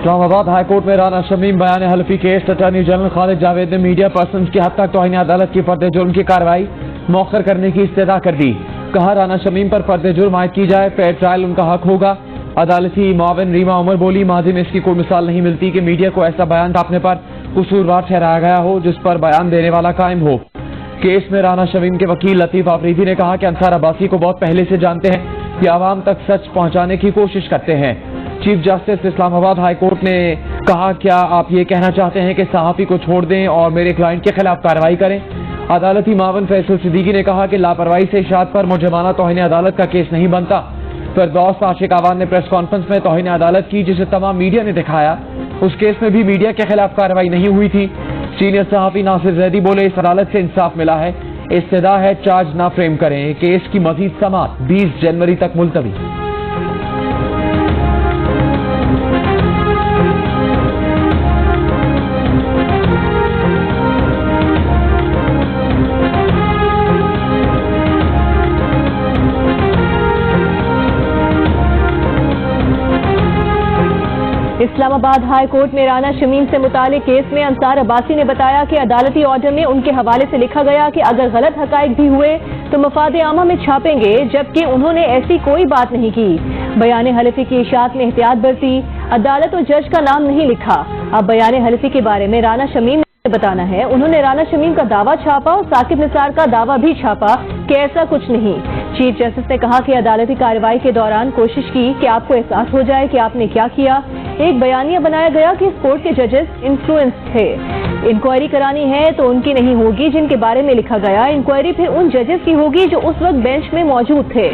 Islamabad high court में राना शमीम बयान हल्फी case attorney general Khalid Javed ने मीडिया पर्सन की हद तक तौहीन अदालत की फर्द जुर्म की कार्रवाई मौखर करने की इस्तदा कर दी। कहा राना शमीम पर फर्द जुर्म आयद की जाए, फेयर ट्रायल उनका हक होगा। अदालती मुआविन रीमा उमर बोली, माजी में इसकी कोई मिसाल नहीं मिलती कि मीडिया को ऐसा बयान छापने पर कसूरवार ठहराया गया हो जिस पर बयान देने वाला कायम हो। केस में राना शमीम के वकील लतीफ आफरीदी ने कहा कि अंसार अब्बासी को बहुत पहले से जानते हैं कि आवाम तक सच पहुंचाने की कोशिश करते हैं। Chief justice Islamabad high court ने कहा, क्या आप ये कहना चाहते हैं कि सहाफ़ी को छोड़ दें और मेरे क्लाइंट के खिलाफ कार्रवाई करें? अदालती मावन फैसल सिद्दीकी ने कहा कि लापरवाही से इशाअत पर मुजरिमाना तौहीन अदालत का केस नहीं बनता। फिरदौस आशिक आवान ने प्रेस कॉन्फ्रेंस में तौहीन अदालत की जिसे तमाम मीडिया ने दिखाया। उस केस में भी मीडिया के खिलाफ कार्रवाई नहीं हुई थी। सीनियर सहाफ़ी नासिर जैदी बोले, इस अदालत से इंसाफ मिला है, इस्तदा है चार्ज ना फ्रेम करें। केस की मजीद समाअत 20 जनवरी तक मुलतवी। इस्लामाबाद हाई कोर्ट में राना शमीम से मुतालिक केस में अंसार अब्बासी ने बताया कि अदालती ऑर्डर में उनके हवाले से लिखा गया कि अगर गलत हकाइक भी हुए तो मफाद आमा में छापेंगे, जबकि उन्होंने ऐसी कोई बात नहीं की। बयान हलफी की इशाअत में एहतियात बरती, अदालत और जज का नाम नहीं लिखा। अब बयान हलफी के बारे में राना शमीम ने बताना है। उन्होंने राना शमीम का दावा छापा और साकिब निसार का दावा भी छापा कि ऐसा कुछ नहीं। चीफ जस्टिस ने कहा कि अदालती कार्रवाई के दौरान कोशिश की कि आपको एहसास हो जाए कि आपने क्या किया। एक बयानिया बनाया गया कि इस कोर्ट के जजेस इन्फ्लुएंस्ड थे। इंक्वायरी करानी है तो उनकी नहीं होगी जिनके बारे में लिखा गया। इंक्वायरी फिर उन जजेस की होगी जो उस वक्त बेंच में मौजूद थे।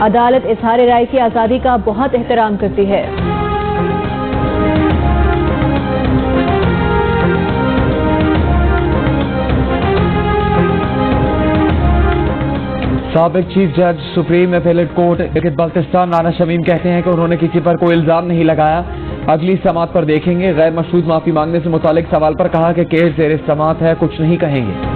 अदालत इजहार राय की आज़ादी का बहुत एहतराम करती है। साबिक चीफ जज supreme appellate court Baltistan Rana Shamim कहते हैं कि उन्होंने किसी पर कोई इल्जाम नहीं लगाया। अगली समाअत पर देखेंगे। गैर मशरूत माफी मांगने से मुतालिक सवाल पर कहा कि केस ज़ेर समाअत है, कुछ नहीं कहेंगे।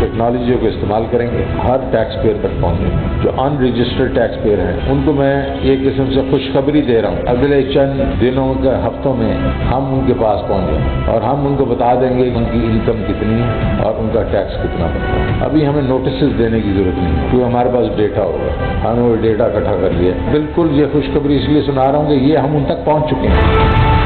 टेक्नोलॉजी को इस्तेमाल करेंगे, हर टैक्स पेयर तक पहुंचेंगे। जो अनरजिस्टर्ड टैक्स पेयर हैं उनको मैं एक किस्म से खुशखबरी दे रहा हूँ, अगले चंद दिनों के हफ्तों में हम उनके पास पहुंचेंगे और हम उनको बता देंगे कि उनकी इनकम कितनी है और उनका टैक्स कितना बनता है। अभी हमें नोटिस देने की जरूरत नहीं है क्योंकि हमारे पास डेटा होगा, हमने वो डेटा इकट्ठा कर लिया। बिल्कुल ये खुशखबरी इसलिए सुना रहा हूँ कि ये हम उन तक पहुँच चुके हैं।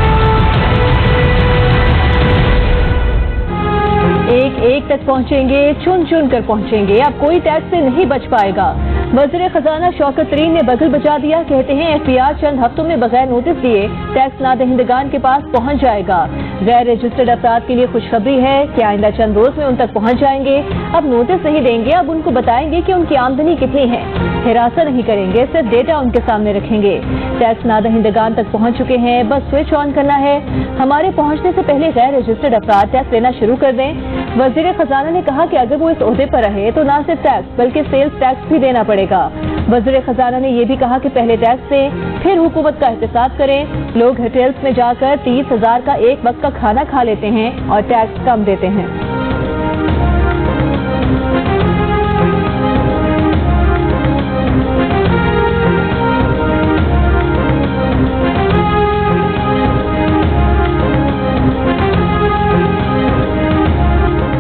एक तक पहुंचेंगे, चुन चुन कर पहुंचेंगे। अब कोई टैक्स से नहीं बच पाएगा। वज़ीर खजाना शौकत तरीन ने बगल बजा दिया। कहते हैं एफबीआर चंद हफ्तों में बगैर नोटिस दिए टैक्स नादहिंदगान के पास पहुंच जाएगा। गैर रजिस्टर्ड अफराद के लिए खुशखबरी है कि आइंदा चंद रोज में उन तक पहुंच जाएंगे। अब नोटिस नहीं देंगे, अब उनको बताएंगे कि उनकी आमदनी कितनी है। हिरासत नहीं करेंगे, सिर्फ डेटा उनके सामने रखेंगे। टैक्स नादहिंदगान तक पहुंच चुके हैं, बस स्विच ऑन करना है। हमारे पहुंचने से पहले गैर रजिस्टर्ड अफराद टैक्स लेना शुरू कर दें। वज़ीर खजाना ने कहा कि अगर वो इस ओहदे पर रहे तो न सिर्फ टैक्स बल्कि सेल्स टैक्स भी देना पड़ेगा। वज़ीर खजाना ने यह भी कहा कि पहले टैक्स दें, फिर हुकूमत का एहतसाब करें। लोग होटल्स में जाकर 30,000 का एक वक्त का खाना खा लेते हैं और टैक्स कम देते हैं।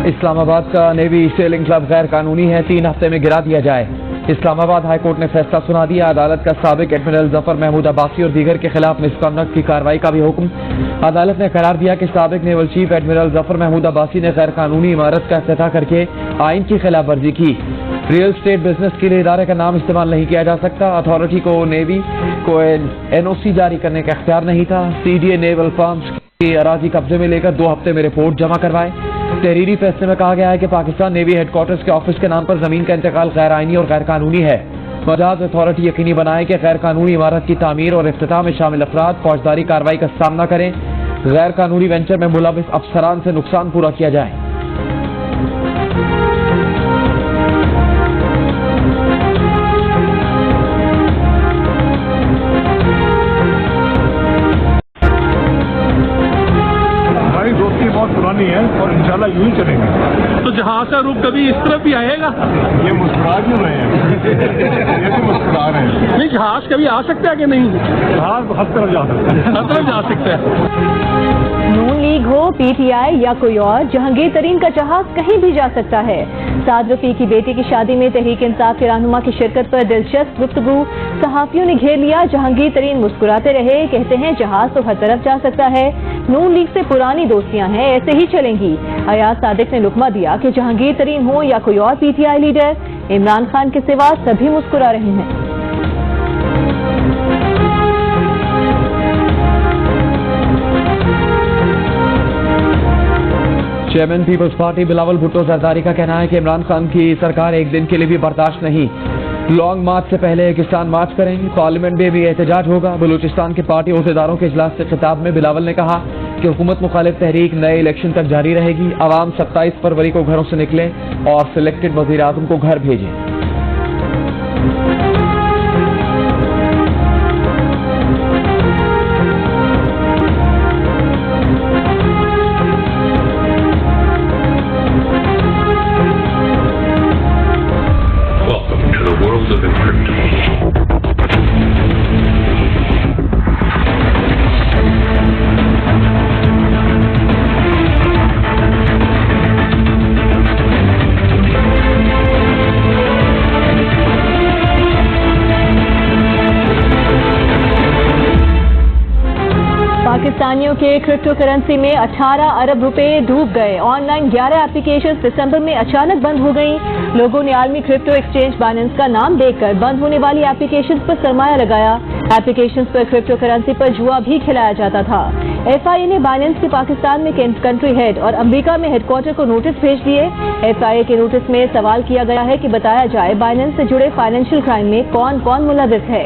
इस्लामाबाद का नेवी सेलिंग क्लब गैर कानूनी है, 3 हफ्ते में गिरा दिया जाए। इस्लामाबाद हाई कोर्ट ने फैसला सुना दिया। अदालत का साबिक एडमिरल जफर महमूद अब्बासी और दीगर के खिलाफ मिसकंडक्ट की कार्रवाई का भी हुक्म। अदालत ने करार दिया कि साबिक naval chief admiral Zafar Mahmood Abbasi ने गैर कानूनी इमारत का इफ्तिताह करके आइन की खिलाफ वर्जी की। रियल स्टेट बिजनेस के लिए इदारे का नाम इस्तेमाल नहीं किया जा सकता। अथॉरिटी को नेवी को एनओसी जारी करने का इख्तियार नहीं था। सीडीए नेवल फर्म्स की अराजी कब्जे में लेकर 2 हफ्ते में रिपोर्ट जमा करवाए। तहरीरी फैसले में कहा गया है कि पाकिस्तान नेवी हेडक्वार्टर्स के ऑफिस के नाम पर जमीन का इंतकाल गैर आईनी और गैर कानूनी है। मजाज अथॉरिटी यकीनी बनाए कि गैर कानूनी इमारत की तामीर और इफ्तिताह में शामिल अफराद फौजदारी कार्रवाई का सामना करें। गैर कानूनी वेंचर में मुलविस अफसरान से नुकसान पूरा किया जाए। हमारी दोस्ती बहुत पुरानी है और इंशाल्लाह यूं ही चलेंगे। तो जहाज का रुख कभी इस तरफ भी आएगा? ये मुस्कुरा क्यों रहे हैं? ये भी मुस्कुरा रहे हैं। नहीं, जहाज कभी आ सकता है कि नहीं? जहाज हर तरफ जा सकता है। हर तरफ जा सकता है। नून लीग हो, पीटीआई या कोई और, जहांगीर तरीन का जहाज कहीं भी जा सकता है। साद रफी की बेटी की शादी में तहरीक इंसाफ के रहनुमा की शिरकत पर दिलचस्प गुफ्तगू, सहाफियों ने घेर लिया, जहांगीर तरीन मुस्कुराते रहे, कहते हैं जहाज तो हर तरफ जा सकता है, नून लीग से पुरानी दोस्तियां हैं, ऐसे ही चलेंगी। अयाज सादिक ने लुकमा दिया कि जहांगीर तरीन हो या कोई और पीटीआई लीडर, इमरान खान के सिवा सभी मुस्कुरा रहे हैं। Chairman People's Party Bilawal Bhutto Zardari का कहना है कि इमरान खान की सरकार एक दिन के लिए भी बर्दाश्त नहीं। लॉन्ग मार्च से पहले किसान मार्च करेंगे, पार्लियामेंट में भी एहतजाज होगा। बलूचिस्तान के पार्टी अहदेदारों के इजलास से खिताब में बिलावल ने कहा कि हुकूमत मुखालिफ तहरीक नए इलेक्शन तक जारी रहेगी। आवाम 27 फरवरी को घरों से निकले और सिलेक्टेड वजीर आजम को घर भेजें। पाकिस्तानियों के क्रिप्टो करेंसी में 18 अरब रुपए डूब गए। ऑनलाइन 11 एप्लीकेशन दिसंबर में अचानक बंद हो गई। लोगों ने आलमी क्रिप्टो एक्सचेंज बाइनेंस का नाम देखकर बंद होने वाली एप्लीकेशन पर सरमाया लगाया। एप्लीकेशन पर क्रिप्टो करेंसी पर जुआ भी खिलाया जाता था। FIA ने बाइनेंस के पाकिस्तान में कंट्री हेड और अमेरिका में हेडक्वार्टर को नोटिस भेज दिए। FIA के नोटिस में सवाल किया गया है कि बताया जाए बाइनेंस से जुड़े फाइनेंशियल क्राइम में कौन कौन मुलविस है।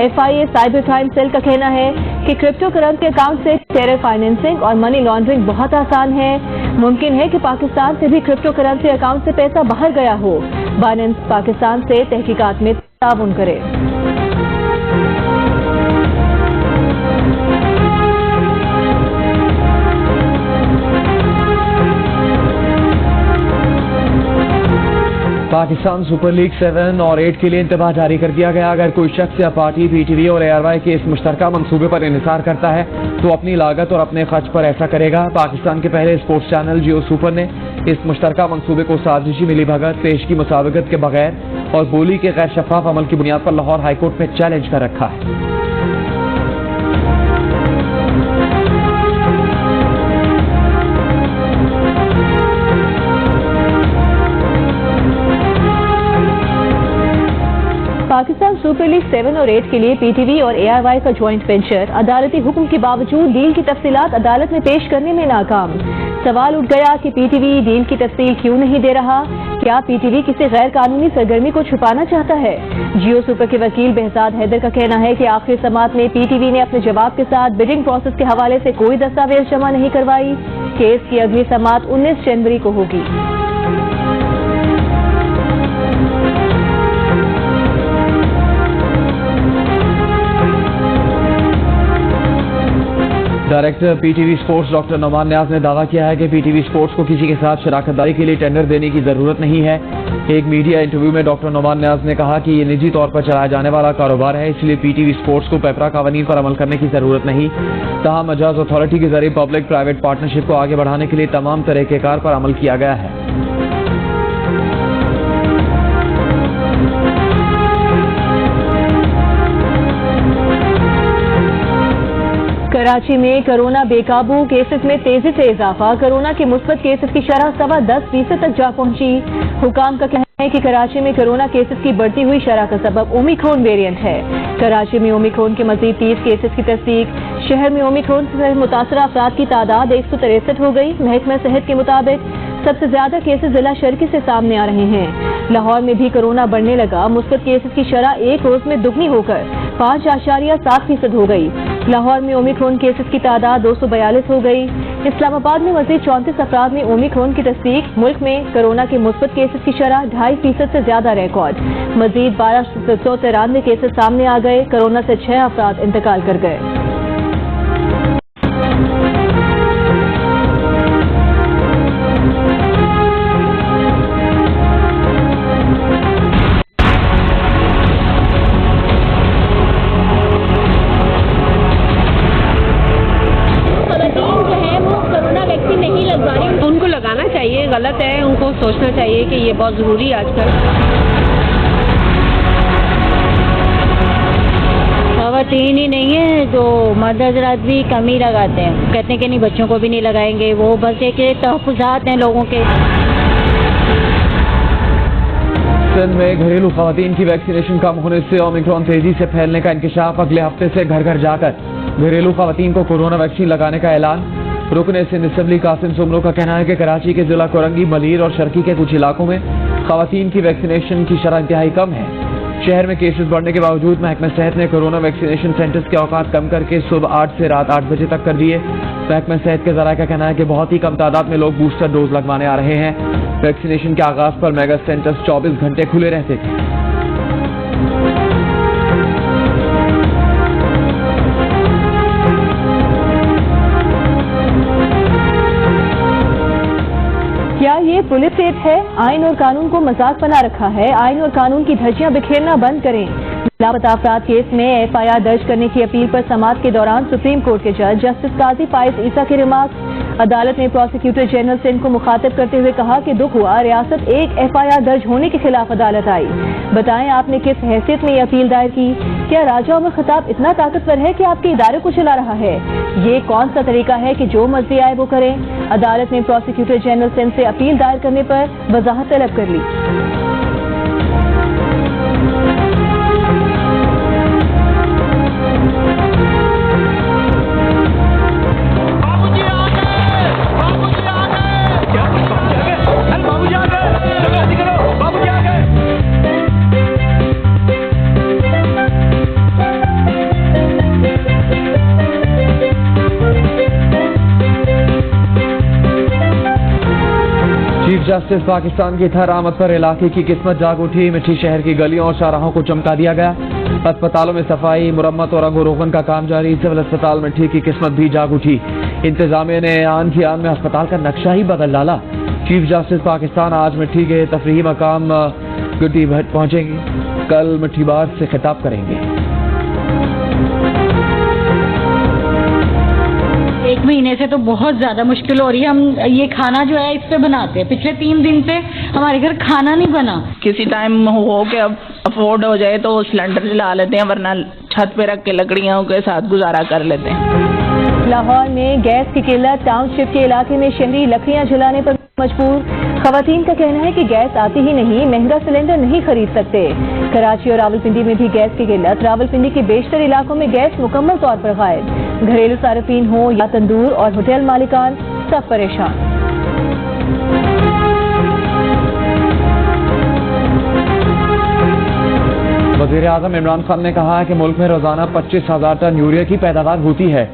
FIA साइबर क्राइम सेल का कहना है कि क्रिप्टो करेंसी अकाउंट से टेरर फाइनेंसिंग और मनी लॉन्ड्रिंग बहुत आसान है। मुमकिन है कि पाकिस्तान से भी क्रिप्टो करेंसी अकाउंट से पैसा बाहर गया हो। बाइनेंस पाकिस्तान से तहकीकात में ताउन करे। पाकिस्तान सुपर लीग 7 और 8 के लिए इंतबाह जारी कर दिया गया। अगर कोई शख्स या पार्टी PTV और ARY के इस मुश्तरका मंसूबे पर इन्हिसार करता है तो अपनी लागत और अपने खर्च पर ऐसा करेगा। पाकिस्तान के पहले स्पोर्ट्स चैनल जियो सुपर ने इस मुश्तरका मंसूबे को साजिशी मिलीभगत, पेश की मुसावगत के बगैर और बोली के गैर शफाफ अमल की बुनियाद पर लाहौर हाईकोर्ट में चैलेंज कर रखा है। पाकिस्तान सुपर लीग 7 और 8 के लिए PTV और ARY का ज्वाइंट वेंचर अदालती हुक्म के बावजूद डील की तफसीलात अदालत में पेश करने में नाकाम। सवाल उठ गया कि PTV डील की तफसील क्यों नहीं दे रहा। क्या PTV किसी गैर कानूनी सरगर्मी को छुपाना चाहता है? जियो सुपर के वकील बेहजाद हैदर का कहना है कि आखिरी समात में PTV ने अपने जवाब के साथ बिडिंग प्रोसेस के हवाले से कोई दस्तावेज जमा नहीं करवाई। केस की अगली समात 19 जनवरी को होगी। Director PTV sports doctor Noman Niaz ने दावा किया है कि PTV स्पोर्ट्स को किसी के साथ शराकतदारी के लिए टेंडर देने की जरूरत नहीं है। एक मीडिया इंटरव्यू में डॉक्टर नोमान न्याज ने कहा कि ये निजी तौर पर चलाया जाने वाला कारोबार है, इसलिए PTV स्पोर्ट्स को पेपरा कानून पर अमल करने की जरूरत नहीं। ताहम मजाज अथॉरिटी के जरिए पब्लिक प्राइवेट पार्टनरशिप को आगे बढ़ाने के लिए तमाम तरीक़ेकार पर अमल किया गया है। कराची में कोरोना बेकाबू, केसेस में तेजी से इजाफा। कोरोना के मुस्बत केसेस की शरह 10.25% तक जा पहुंची। हुकाम का कहना है कि कराची में कोरोना केसेस की बढ़ती हुई शरह का सबब ओमिक्रॉन वेरिएंट है। कराची में ओमिक्रॉन के मजीद 30 केसेस की तस्दीक। शहर में ओमिक्रॉन से मुतासरा अफराद की तादाद 163 हो गई। महकमा सेहत के मुताबिक सबसे ज्यादा केसेस जिला शर्की से सामने आ रहे हैं। लाहौर में भी कोरोना बढ़ने लगा। मुस्बत केसेस की शरह एक रोज में दुगनी होकर 5.7% हो गई। लाहौर में ओमिक्रॉन केसेस की तादाद 242 हो गई। इस्लामाबाद में मजीद 34 अफराद में ओमिक्रॉन की तस्दीक। मुल्क में कोरोना के मुस्बत केसेस की शरह 2.5% से ज्यादा रिकॉर्ड। मजीद 1293 केसेस सामने आ गए। कोरोना से 6 अफराद इंतकाल कर गए। सोचना चाहिए कि ये बहुत ज़रूरी है आजकल। खवातीन ही नहीं है तो मर्द हजरात भी कम ही लगाते हैं, कहते हैं कि नहीं बच्चों को भी नहीं लगाएंगे, वो बस एक तहफ़्फ़ुज़ात हैं लोगों के। सिंध में घरेलू खवातीन की वैक्सीनेशन कम होने से ओमिक्रॉन तेजी से फैलने का इंकशाफ, अगले हफ्ते से घर घर जाकर घरेलू खवातीन को कोरोना वैक्सीन लगाने का ऐलान। रुकने सिंध असेंबली कासिम सुमरो का कहना है कि कराची के जिला कोरंगी, मलीर और शर्की के कुछ इलाकों में खवातीन की वैक्सीनेशन की शरह इंतहाई कम है। शहर में केसेस बढ़ने के बावजूद महकमा सेहत ने कोरोना वैक्सीनेशन सेंटर्स के औकात कम करके सुबह 8 से रात 8 बजे तक कर दिए। महकमा सेहत के ज़राए का कहना है कि बहुत ही कम तादाद में लोग बूस्टर डोज लगवाने आ रहे हैं। वैक्सीनेशन के आगाज पर मेगा सेंटर्स 24 घंटे खुले रहते थे। क्या ये पुलिस स्टेट है? आइन और कानून को मजाक बना रखा है। आइन और कानून की धज्जियां बिखेरना बंद करें। लापता अफराद केस में एफआईआर दर्ज करने की अपील पर समाअत के दौरान सुप्रीम कोर्ट के जज जस्टिस काजी फाइज ईसा के रिमार्क्स। अदालत ने प्रोसिक्यूटर जनरल सिंध को मुखातिब करते हुए कहा कि दुख हुआ रियासत एक एफआईआर दर्ज होने के खिलाफ अदालत आई। बताएं आपने किस हैसियत में ये अपील दायर की? क्या राजा उमर खताब इतना ताकतवर है कि आपके इदारे को चला रहा है? ये कौन सा तरीका है कि जो मर्जी आए वो करें? अदालत ने प्रोसिक्यूटर जनरल सिंध से अपील दायर करने पर वजाहत तलब कर ली। चीफ जस्टिस पाकिस्तान की थर आमद पर इलाके की किस्मत जाग उठी। मिठी शहर की गलियों और शाहराहों को चमका दिया गया। अस्पतालों में सफाई, मुरम्मत और रंगो-रोगन का काम जारी। सिविल अस्पताल मिठी की किस्मत भी जाग उठी। इंतजामिया ने आन की आन में अस्पताल का नक्शा ही बदल डाला। चीफ जस्टिस पाकिस्तान आज मिठी के तफरीही मकाम गुड्डी पहुंचेंगे। कल मिठी बार से खिताब करेंगे। 1 महीने से तो बहुत ज़्यादा मुश्किल हो रही है। हम ये खाना जो है इस पे बनाते हैं। पिछले 3 दिन से हमारे घर खाना नहीं बना। किसी टाइम हो के अब अफोर्ड हो जाए तो सिलेंडर जला लेते हैं, वरना छत पे रख के लकड़ियों के साथ गुजारा कर लेते हैं। लाहौर में गैस की किल्लत, टाउनशिप के इलाके में शहरी लकड़ियां जलाने पर मजबूर। खवातीन का कहना है कि गैस आती ही नहीं, महंगा सिलेंडर नहीं खरीद सकते। कराची और रावलपिंडी में भी गैस की किल्लत। रावलपिंडी के बेशतर इलाकों में गैस मुकम्मल तौर पर गायब। घरेलू सार्फिन हो या तंदूर और होटल मालिकान, सब परेशान। वज़ीर-ए-आज़म इमरान खान ने कहा है कि मुल्क में रोजाना 25,000 टन यूरिया की पैदावार होती है।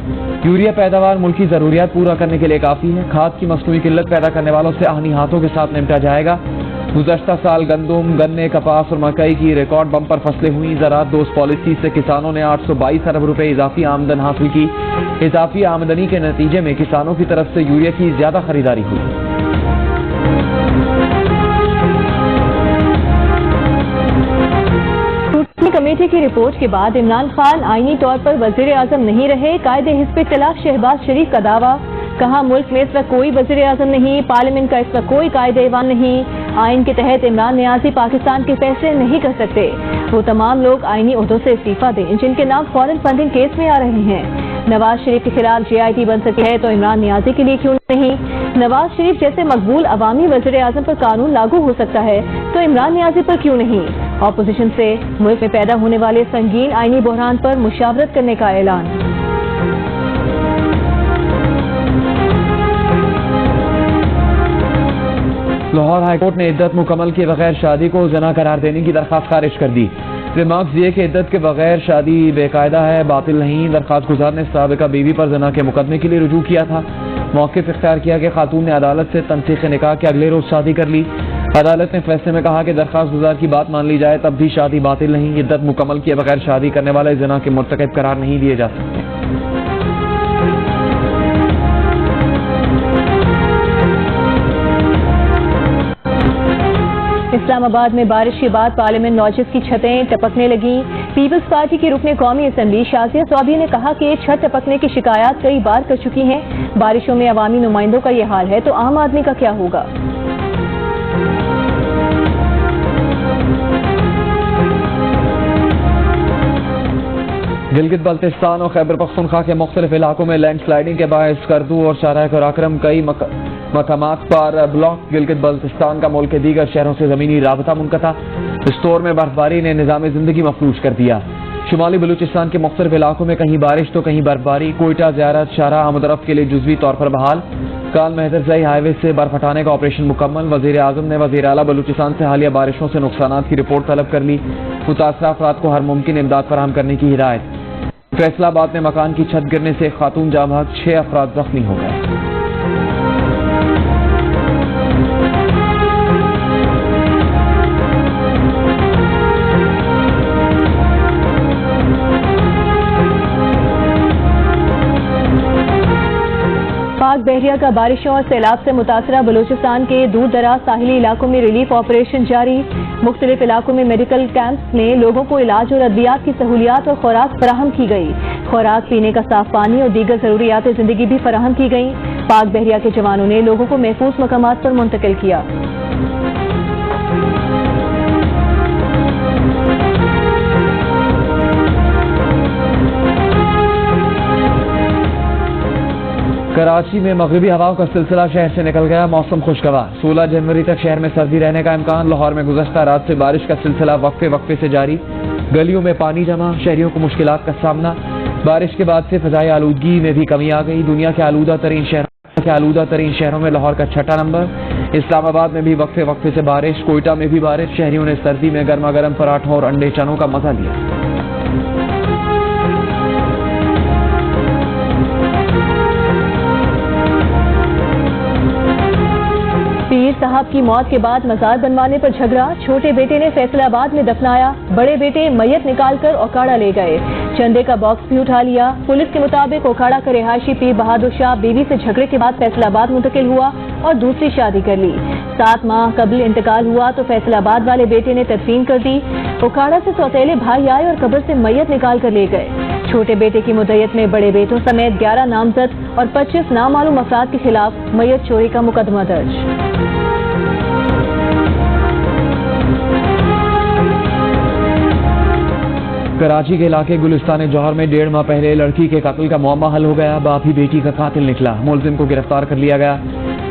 यूरिया पैदावार मुल्क की जरूरियात पूरा करने के लिए काफी है। खाद की मसनूई किल्लत पैदा करने वालों से आहनी हाथों के साथ निपटा जाएगा। गुज़श्ता साल गंदम, गन्ने, कपास और मकई की रिकॉर्ड बम्पर फसलें हुई। ज़राअत दोस्त पॉलिसी से किसानों ने 822 अरब रुपए इजाफी आमदन हासिल की। इजाफी आमदनी के नतीजे में किसानों की तरफ से यूरिया की ज्यादा खरीदारी हुई। कमेटी की रिपोर्ट के बाद इमरान खान आईनी तौर पर वज़ीर-ए-आज़म नहीं रहे। कायदे हिज़्ब इख्तिलाफ शहबाज शरीफ का दावा। कहा मुल्क में इस वक्त कोई वज़ीर-ए-आज़म नहीं, पार्लियामेंट का इस वक्त कोई कायदे-ए-वान नहीं। आइन के तहत इमरान नियाज़ी पाकिस्तान के फैसले नहीं कर सकते। वो तमाम लोग आईनी ओहदों से इस्तीफा दें जिनके नाम फॉरेन फंडिंग केस में आ रहे हैं। नवाज शरीफ के खिलाफ JIT बन सकती है तो इमरान नियाज़ी के लिए क्यों नहीं? नवाज शरीफ जैसे मकबूल अवामी वज़ीर-ए-आज़म पर कानून लागू हो सकता है तो इमरान नियाज़ी पर क्यों नहीं? ऑपोजिशन से मुल्क में पैदा होने वाले संगीन आईनी बहरान पर मुशावरत करने का ऐलान। लाहौर हाईकोर्ट ने इद्दत मुकम्मल के बगैर शादी को ज़िना करार देने की दरख्वास्त खारिज कर दी। रिमार्क्स दिए कि इद्दत के बगैर शादी बेकायदा है, बातिल नहीं। दरख्वास्त गुजार ने साबिका बीवी पर ज़िना के मुकदमे के लिए रुजू किया था। मौक़िफ़ इख्तियार किया कि खातून ने अदालत से तनसीख़ निकाह के अगले रोज शादी कर ली। अदालत ने फैसले में कहा कि दरख्वास्त गुजार की बात मान ली जाए तब भी शादी बातिल नहीं। इद्दत मुकम्मल किए बगैर शादी करने वाले ज़िना के मुर्तकिब करार नहीं दिए जा सकते। इस्लामाबाद में बारिश के बाद पार्लियामेंट लॉजेस की छतें टपकने लगी। पीपल्स पार्टी की रुकने कौमी असम्बली शाज़िया ज़ौहबी ने कहा कि छत टपकने की शिकायत कई बार कर चुकी हैं। बारिशों में अवामी नुमाइंदों का ये हाल है तो आम आदमी का क्या होगा? गिलगित बल्तिस्तान और खैबर पख्तूनख्वा के मुख्तलिफ इलाकों में लैंड स्लाइडिंग के बायस करदू और शाहराह कराक्रम कई मकामात पर ब्लॉक। गिलगित बल्तिस्तान का मुल्क के दीगर शहरों से ज़मीनी राबता मुनक़ता। स्टोर में बर्फबारी ने निज़ाम ज़िंदगी मफलूज कर दिया। शुमाली बलूचिस्तान के मुख्तलिफ इलाकों में कहीं बारिश तो कहीं बर्फबारी। कोयटा ज़ियारत शाहराह आमद-ओ-रफ्त के लिए जुज़वी तौर पर बहाल। काल मेहदरजई हाईवे से बर्फ हटाने का ऑपरेशन मुकम्मल। वज़ीर आज़म ने वज़ीर आला बलूचिस्तान से हालिया बारिशों से नुकसानात की रिपोर्ट तलब कर ली। मुतासरा अफराद को हर मुमकिन इमदाद फराहम करने की हिदायत। फैसलाबाद में मकान की छत गिरने से एक खातून जाँ बहक, 6 अफराद जख्मी हो गए। पाक बहरिया का बारिशों और सैलाब से मुतासरा बलूचिस्तान के दूर दराज साहिली इलाकों में रिलीफ ऑपरेशन जारी। मुख्तलिफ इलाकों में मेडिकल कैंप्स में लोगों को इलाज और अद्वियात की सहूलियात और खुराक फराहम की गई। खुराक, पीने का साफ पानी और दीगर जरूरियात जिंदगी भी फराहम की गई। पाक बहरिया के जवानों ने लोगों को महफूज मकामात पर मुंतकिल किया। कराची में मगरिबी हवाओं का सिलसिला शहर से निकल गया। मौसम खुशगवार। 16 जनवरी तक शहर में सर्दी रहने का इम्कान। लाहौर में गुज़श्ता रात से बारिश का सिलसिला वक्फे वक्फे से जारी। गलियों में पानी जमा, शहरियों को मुश्किलात का सामना। बारिश के बाद से फ़ज़ाई आलूदगी में भी कमी आ गई। दुनिया के आलूदा तरीन शहरों में लाहौर का 6ठा नंबर। इस्लामाबाद में भी वक्फे वक्फे से बारिश। कोयटा में भी बारिश। शहरियों ने सर्दी में गर्मा गर्म पराठों और अंडे चनों का मजा लिया। पीर साहब की मौत के बाद मजार बनवाने पर झगड़ा। छोटे बेटे ने फैसलाबाद में दफनाया। बड़े बेटे मैयत निकालकर ओकाड़ा ले गए। चंदे का बॉक्स भी उठा लिया। पुलिस के मुताबिक ओकाड़ा का रिहायशी पीर बहादुर शाह बीवी से झगड़े के बाद फैसलाबाद मुंतकिल हुआ और दूसरी शादी कर ली। 7 माह कबल इंतकाल हुआ तो फैसलाबाद वाले बेटे ने तदफीन कर दी। ओकाड़ा से सौतेले भाई आए और कब्र से मैयत निकाल कर ले गए। छोटे बेटे की मुद्दत में बड़े बेटों समेत 11 नामजद और 25 नामालूम अफराद के खिलाफ मैयत चोरी का मुकदमा दर्ज। कराची के इलाके गुलिस्तान जौहर में 1.5 माह पहले लड़की के कत्ल का मुअम्मा हल हो गया। बाप ही बेटी का कातिल निकला। मुलजिम को गिरफ्तार कर लिया गया।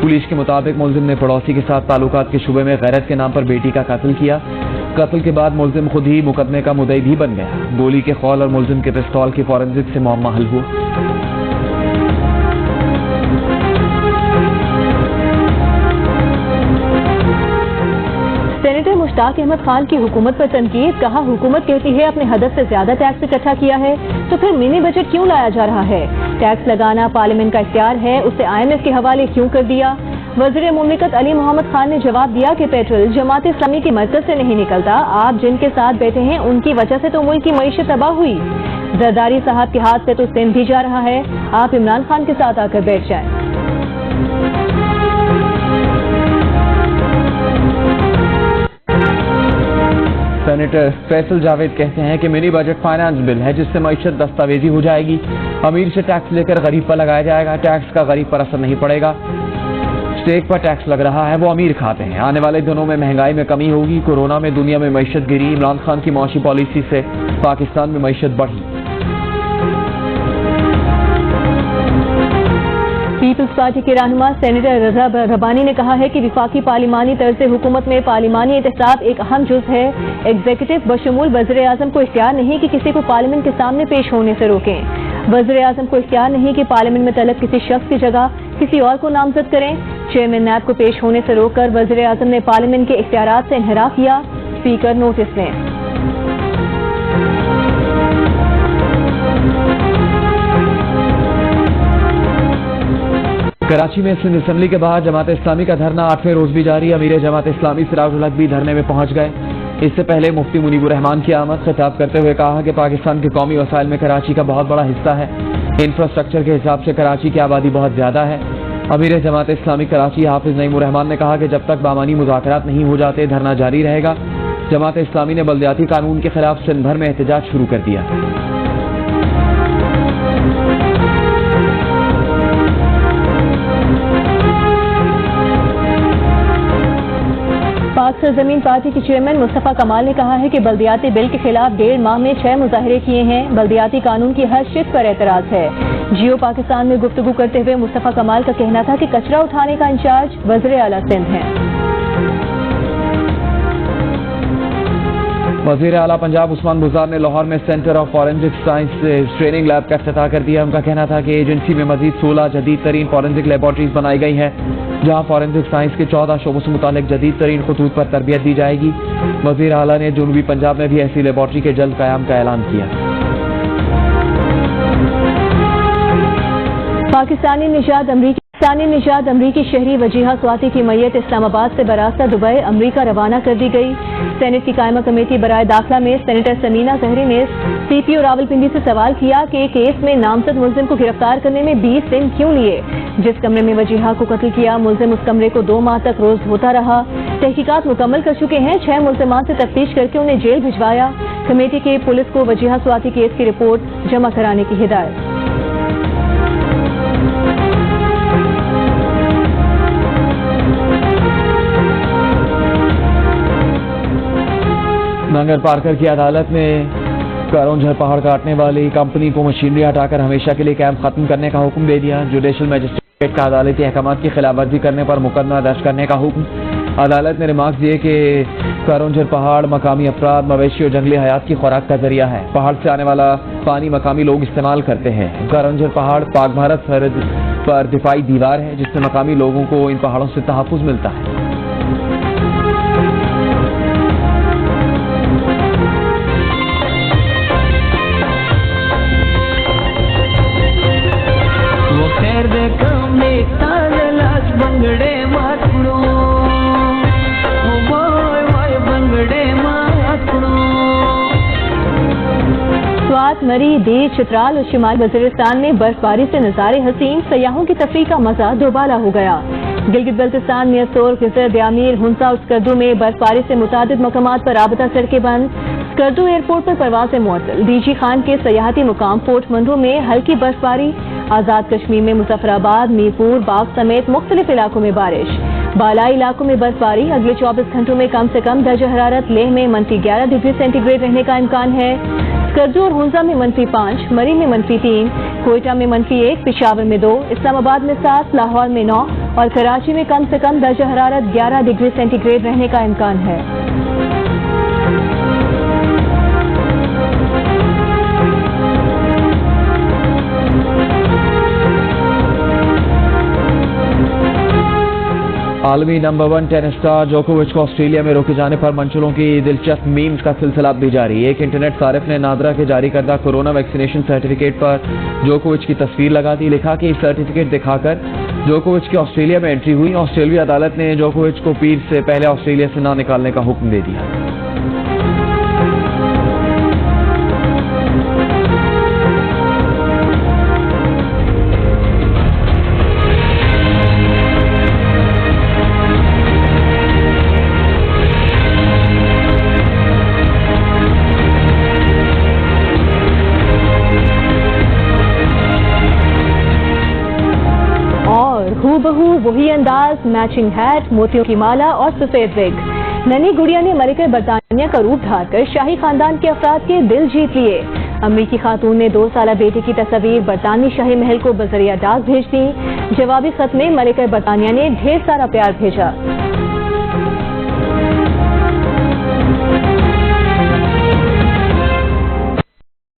पुलिस के मुताबिक मुलजिम ने पड़ोसी के साथ ताल्लुकात के शुबे में गैरत के नाम पर बेटी का कत्ल किया। कत्ल के बाद मुलजिम खुद ही मुकदमे का मुद्दई भी बन गया। गोली के खौल और मुलजिम के पिस्तौल की फॉरेंसिक से मुअम्मा हल हुआ। सेनेटर मुश्ताक अहमद खान की हुकूमत पर तनकीद। कहा, हुकूमत कहती है अपने हदफ से ज्यादा टैक्स इकट्ठा किया है तो फिर मिनी बजट क्यों लाया जा रहा है? टैक्स लगाना पार्लियामेंट का इख्तियार है, उसे IMF के हवाले क्यों कर दिया? वज़ीर मुमलिकत अली मोहम्मद खान ने जवाब दिया कि पेट्रोल जमात इस्लामी के मरकज से नहीं निकलता। आप जिनके साथ बैठे हैं उनकी वजह से तो मुल्क की मईशत तबाह हुई। जरदारी साहब के हाथ से तो सिंध भी जा रहा है। आप इमरान खान के साथ आकर बैठ जाएं। सेनेटर फैसल जावेद कहते हैं कि मिनी बजट फाइनेंस बिल है जिससे मईशत दस्तावेजी हो जाएगी। अमीर से टैक्स लेकर गरीब पर लगाया जाएगा। टैक्स का गरीब पर असर नहीं पड़ेगा। स्टेक पर टैक्स लग रहा है वो अमीर खाते हैं। आने वाले दिनों में महंगाई में कमी होगी। कोरोना में दुनिया में मईशत गिरी। इमरान खान की मौशी पॉलिसी से पाकिस्तान में मईशत बढ़ी। पीपल्स पार्टी के रहनुमा सेनेटर रजा रबानी ने कहा है कि विफाकी पार्लिमानी तर्ज हुकूमत में पार्लिमानी एहतसाब एक अहम जुज है। एग्जीक्यूटिव बशमूल वज़ीर आज़म को इख्तियार नहीं कि किसी को पार्लियामेंट के सामने पेश होने से रोकें। वज़ीर आज़म को इख्तियार नहीं कि पार्लियामेंट में तलब किसी शख्स की जगह किसी और को नामजद करें। चेयरमैन नैब को पेश होने से रोककर वज़ीर आज़म ने पार्लियामेंट के इख्तियारात से इन्हिराफ किया। स्पीकर नोटिस लें। कराची में सिंध असम्बली के बाहर जमात इस्लामी का धरना 8वें रोज भी जारी। अमीर जमात इस्लामी सिराजुल हक भी धरने में पहुंच गए। इससे पहले मुफ्ती मुनीबुर रहमान की आमद। खिताब करते हुए कहा कि पाकिस्तान के कौमी वसाइल में कराची का बहुत बड़ा हिस्सा है। इंफ्रास्ट्रक्चर के हिसाब से कराची की आबादी बहुत ज्यादा है। अमीर जमात इस्लामी कराची हाफिज नईमुर रहमान ने कहा कि जब तक बामानी मुज़ाकरात नहीं हो जाते धरना जारी रहेगा। जमात इस्लामी ने बल्दियाती कानून के खिलाफ सिंध भर में एहतजाज शुरू कर दिया। पाक सरजमीन पार्टी के चेयरमैन मुस्तफा कमाल ने कहा है कि बल्दियाती बिल के खिलाफ 1.5 माह में 6 मुजाहरे किए हैं। बल्दियाती कानून की हर शिक पर एतराज है। जियो पाकिस्तान में गुफ्तगू करते हुए मुस्तफा कमाल का कहना था कि कचरा उठाने का इंचार्ज वज़ीर आला सिंध है। वज़ीर आला पंजाब उस्मान बुज़दार ने लाहौर में centre of forensic science training lab का इफ्तिताह कर दिया। उनका कहना था कि एजेंसी में मजीद 16 जदीद तरीन फॉरेंसिक लेबॉर्ट्रीज बनाई गई हैं, जहां फॉरेंसिक साइंस के 14 शोबों से मुतालिक जदीद तरीन खतूत पर तरबियत दी जाएगी। वज़ीर आला ने जनूबी पंजाब में भी ऐसी लेबॉर्ट्री के जल्द क़याम का ऐलान किया। पाकिस्तानी निजात अमरीकी शहरी वजीहा स्वाति की मैयत इस्लामाबाद से बरास्ता दुबई अमरीका रवाना कर दी गई। सेनेट की कायमा कमेटी बराए दाखिला में सेनेटर समीना जहरी ने CPO रावलपिंडी से सवाल किया कि केस में नामजद मुलजिम को गिरफ्तार करने में 20 दिन क्यों लिए। जिस कमरे में वजीहा को कत्ल किया, मुलजिम उस कमरे को 2 माह तक रोज धोता रहा। तहकीकात मुकम्मल कर चुके हैं। 6 मुलजिमान से तफ्तीश करके उन्हें जेल भिजवाया। कमेटी के पुलिस को वजीहा स्वाति केस की रिपोर्ट जमा कराने की हिदायत। नंगर पार्कर की अदालत ने करौंझर पहाड़ काटने वाली कंपनी को मशीनरी हटाकर हमेशा के लिए कैंप खत्म करने का हुक्म दे दिया। जुडिशल मजिस्ट्रेट का अदालती अहकामात की खिलाफवर्जी करने पर मुकदमा दर्ज करने का हुक्म। अदालत ने रिमार्क दिए कि करौंझर पहाड़ मकामी अफराद, मवेशी और जंगली हयात की खुराक का जरिया है। पहाड़ से आने वाला पानी मकामी लोग इस्तेमाल करते हैं। करौंझर पहाड़ पाक भारत सरहद पर दिफाई दीवार है, जिससे मकामी लोगों को इन पहाड़ों से तहफ़्फ़ुज़ मिलता है। स्वात, मरी, दीर, चित्राल और शिमाल वजीरिस्तान में बर्फबारी से नज़ारे हसीन, सयाहों की तफरीह का मजा दोबाला हो गया। गिलगित बल्तिस्तान में असोर, खिजर, दयामीर, हुंसा और स्कर्दू में बर्फबारी से मुतादिद मकामात पर राबता सड़कें बंद। स्कर्दू एयरपोर्ट पर परवाज़ें मुअत्तल। DG खान के सयाहती मुकाम पोर्ट मंडो में हल्की बर्फबारी। आज़ाद कश्मीर में मुजफ्फराबाद, मीरपुर, बाग समेत मुख्तलिफ इलाकों में बारिश। बालाई इलाकों में बर्फबारी। अगले 24 घंटों में कम से कम दर्जा हरारत लेह में -11 डिग्री सेंटीग्रेड रहने का इम्कान है। स्कर्दू और हुंजा में -5, मरी में -3, कोयटा में -1, पेशावर में 2, इस्लामाबाद में 7, लाहौर में 9 और कराची में कम से कम दर्जा हरारत 11 डिग्री सेंटीग्रेड रहने का इम्कान है। आलमी नंबर 1 टेनिस स्टार जोकोविच को ऑस्ट्रेलिया में रोके जाने पर मंचलों की दिलचस्प मीम्स का सिलसिला भी जारी। एक इंटरनेट सारिफ ने नादरा के जारी करदा कोरोना वैक्सीनेशन सर्टिफिकेट पर जोकोविच की तस्वीर लगा दी। लिखा कि इस सर्टिफिकेट दिखाकर जोकोविच की ऑस्ट्रेलिया में एंट्री हुई। ऑस्ट्रेलियाई अदालत ने जोकोविच को पीर से पहले ऑस्ट्रेलिया से ना निकालने का हुक्म दे दिया। हूबहू वही अंदाज, मैचिंग हैट, मोतियों की माला और सफेद विग। नन्ही गुड़िया ने मलिका बरतानिया का रूप धारकर शाही खानदान के अफराद के दिल जीत लिए। अमरीकी खातून ने 2 साला बेटी की तस्वीर बरतानी शाही महल को बजरिया डाक भेज दी। जवाबी खत में मलिका बरतानिया ने ढेर सारा प्यार भेजा।